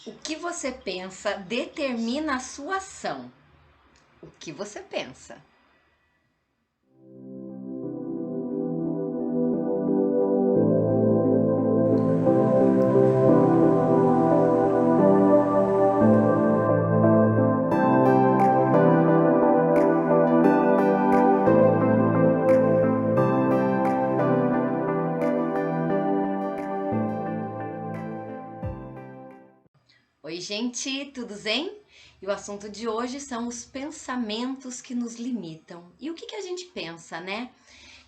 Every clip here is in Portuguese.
O que você pensa determina a sua ação. O que você pensa. Oi, gente, tudo bem? E o assunto de hoje são os pensamentos que nos limitam. E o que a gente pensa, né?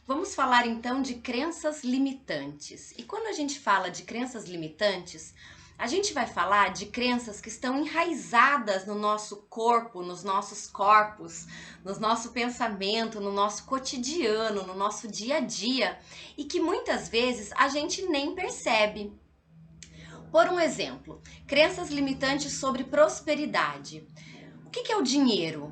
Vamos falar então de crenças limitantes. E quando a gente fala de crenças limitantes, a gente vai falar de crenças que estão enraizadas no nosso corpo, nos nossos corpos, no nosso pensamento, no nosso cotidiano, no nosso dia a dia e que muitas vezes a gente nem percebe. Por um exemplo, crenças limitantes sobre prosperidade. O que é o dinheiro?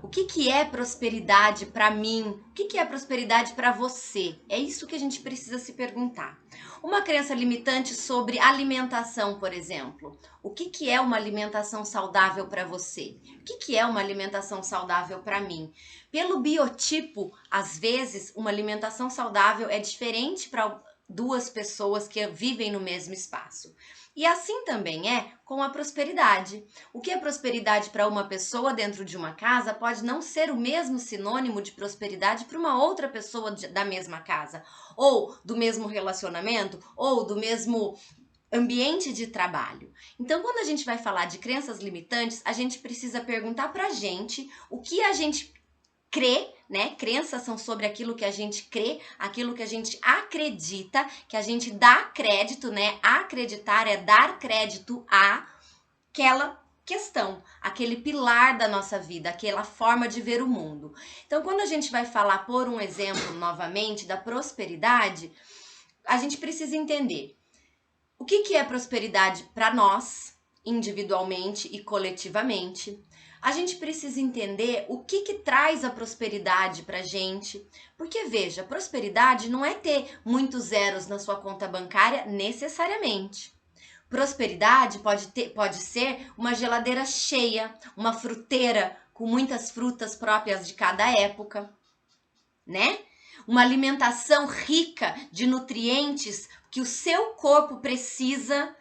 O que é prosperidade para mim? O que é prosperidade para você? É isso que a gente precisa se perguntar. Uma crença limitante sobre alimentação, por exemplo. O que é uma alimentação saudável para você? O que é uma alimentação saudável para mim? Pelo biotipo, às vezes, uma alimentação saudável é diferente para duas pessoas que vivem no mesmo espaço. E assim também é com a prosperidade. O que é prosperidade para uma pessoa dentro de uma casa pode não ser o mesmo sinônimo de prosperidade para uma outra pessoa da mesma casa, ou do mesmo relacionamento, ou do mesmo ambiente de trabalho. Então, quando a gente vai falar de crenças limitantes, a gente precisa perguntar para a gente o que a gente crê, né? Crenças são sobre aquilo que a gente crê, aquilo que a gente acredita, que a gente dá crédito, né? Acreditar é dar crédito àquela questão, aquele pilar da nossa vida, aquela forma de ver o mundo. Então, quando a gente vai falar, por um exemplo, novamente, da prosperidade, a gente precisa entender o que é prosperidade para nós, individualmente e coletivamente. A gente precisa entender o que traz a prosperidade pra gente. Porque, veja, prosperidade não é ter muitos zeros na sua conta bancária necessariamente. Prosperidade pode ser uma geladeira cheia, uma fruteira com muitas frutas próprias de cada época, né? Uma alimentação rica de nutrientes que o seu corpo precisa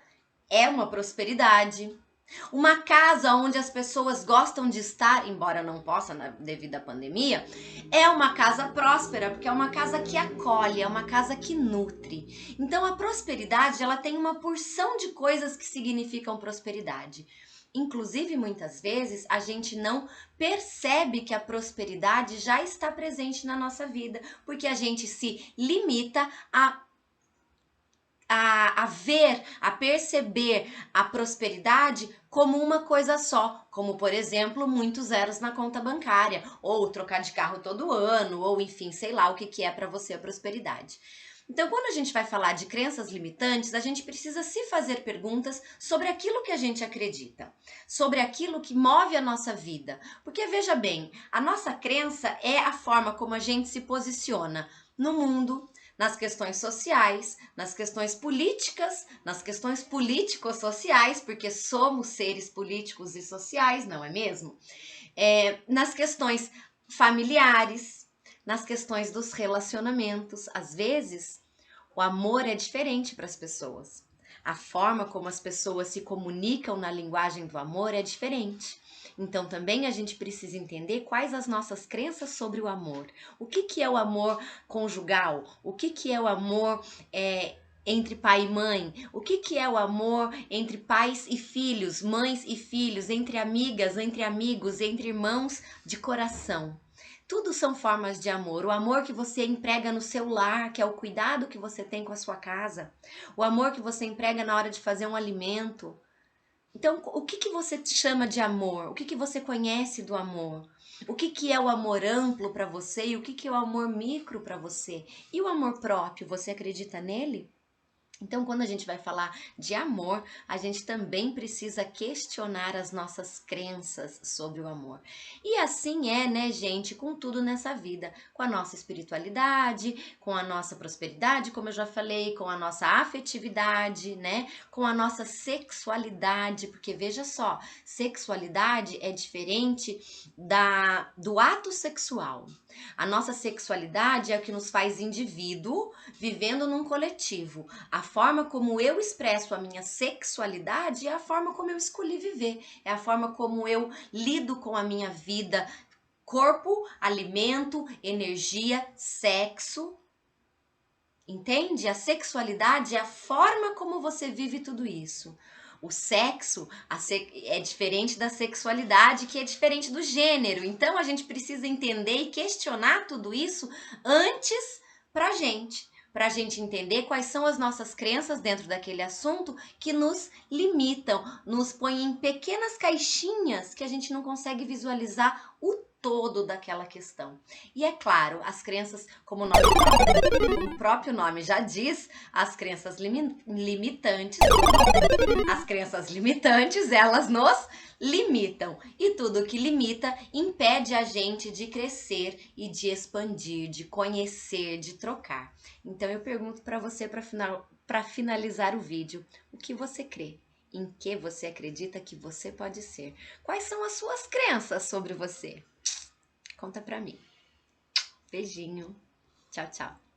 é uma prosperidade. Uma casa onde as pessoas gostam de estar, embora não possa devido à pandemia, é uma casa próspera, porque é uma casa que acolhe, é uma casa que nutre. Então a prosperidade, ela tem uma porção de coisas que significam prosperidade. Inclusive, muitas vezes, a gente não percebe que a prosperidade já está presente na nossa vida, porque a gente se limita a ver, a perceber a prosperidade como uma coisa só, como por exemplo, muitos zeros na conta bancária, ou trocar de carro todo ano, ou enfim, sei lá o que é para você a prosperidade. Então, quando a gente vai falar de crenças limitantes, a gente precisa se fazer perguntas sobre aquilo que a gente acredita, sobre aquilo que move a nossa vida. Porque veja bem, a nossa crença é a forma como a gente se posiciona no mundo, nas questões sociais, nas questões políticas, nas questões político-sociais, porque somos seres políticos e sociais, não é mesmo? Nas questões familiares, nas questões dos relacionamentos. Às vezes, o amor é diferente para as pessoas. A forma como as pessoas se comunicam na linguagem do amor é diferente. Então também a gente precisa entender quais as nossas crenças sobre o amor. O que é o amor conjugal? O que é o amor entre pai e mãe? O que é o amor entre pais e filhos, mães e filhos, entre amigas, entre amigos, entre irmãos de coração? Tudo são formas de amor. O amor que você emprega no seu lar, que é o cuidado que você tem com a sua casa. O amor que você emprega na hora de fazer um alimento. Então, o que você chama de amor? O que você conhece do amor? O que é o amor amplo para você e o que é o amor micro para você? E o amor próprio, você acredita nele? Então, quando a gente vai falar de amor, a gente também precisa questionar as nossas crenças sobre o amor. E assim é, né, gente, com tudo nessa vida, com a nossa espiritualidade, com a nossa prosperidade, como eu já falei, com a nossa afetividade, né, com a nossa sexualidade, porque veja só, sexualidade é diferente do ato sexual. A nossa sexualidade é o que nos faz indivíduo vivendo num coletivo. A forma como eu expresso a minha sexualidade é a forma como eu escolhi viver, é a forma como eu lido com a minha vida, corpo, alimento, energia, sexo. Entende? A sexualidade é a forma como você vive tudo isso. O sexo é diferente da sexualidade, que é diferente do gênero. Então a gente precisa entender e questionar tudo isso antes pra gente entender quais são as nossas crenças dentro daquele assunto que nos limitam, nos põem em pequenas caixinhas que a gente não consegue visualizar o todo daquela questão. E é claro, as crenças, como o próprio nome já diz, as crenças limitantes, elas nos limitam. E tudo que limita impede a gente de crescer e de expandir, de conhecer, de trocar. Então eu pergunto para você para finalizar o vídeo, o que você crê? Em que você acredita que você pode ser? Quais são as suas crenças sobre você? Conta pra mim. Beijinho. Tchau, tchau.